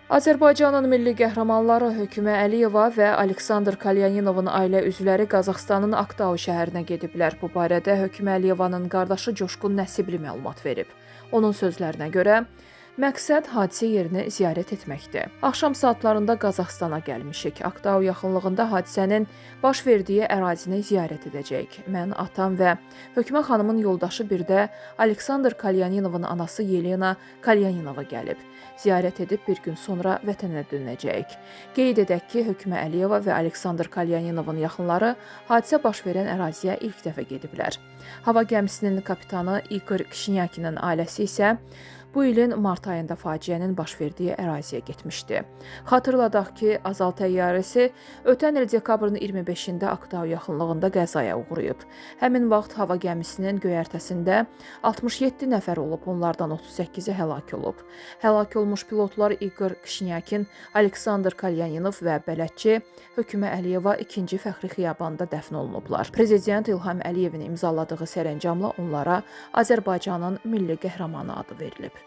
Azərbaycanın milli qəhrəmanları Hökümə Əliyeva və Aleksandr Kalyanovun ailə üzvləri Qazaxıstanın Aktau şəhərinə gediblər. Bu barədə Hökümə Əliyevanın qardaşı Coşqun Nəsibli məlumat verib. Onun sözlərinə görə, məqsəd hadisə yerini ziyarət etməkdir. Axşam saatlarında Qazaxstana gəlmişik. Aktau yaxınlığında hadisənin baş verdiyi ərazini ziyarət edəcəyik. Mən, atam və Hökümə xanımın yoldaşı bir də Aleksandr Kalyanovun anası Yelena Kalyaninova gəlib. Ziyarət edib bir gün sonra vətənə dönəcəyik. Qeyd edək ki, Hökümə Əliyeva və Aleksandr Kalyanovun yaxınları hadisə baş verən əraziyə ilk dəfə gediblər. Hava gəmisinin kapitanı İqor Kişinyakinin ailəsi isə bu ilin mart ayında faciənin baş verdiyi əraziyə getmişdi. Xatırladaq ki, Azal təyyarəsi ötən il dekabrın 25-də Aktau yaxınlığında qəzaya uğrayıb. Həmin vaxt hava gəmisinin göyərtəsində 67 nəfər olub, onlardan 38-i həlak olub. Həlak olmuş pilotlar İqor Kişinyakin, Aleksandr Kalyanov və bələdçi Hökümə Əliyeva 2-ci fəxri xiyabanda dəfn olunublar. Prezident İlham Əliyevin imzaladığı sərəncamla onlara Azərbaycanın milli qəhrəmanı adı verilib.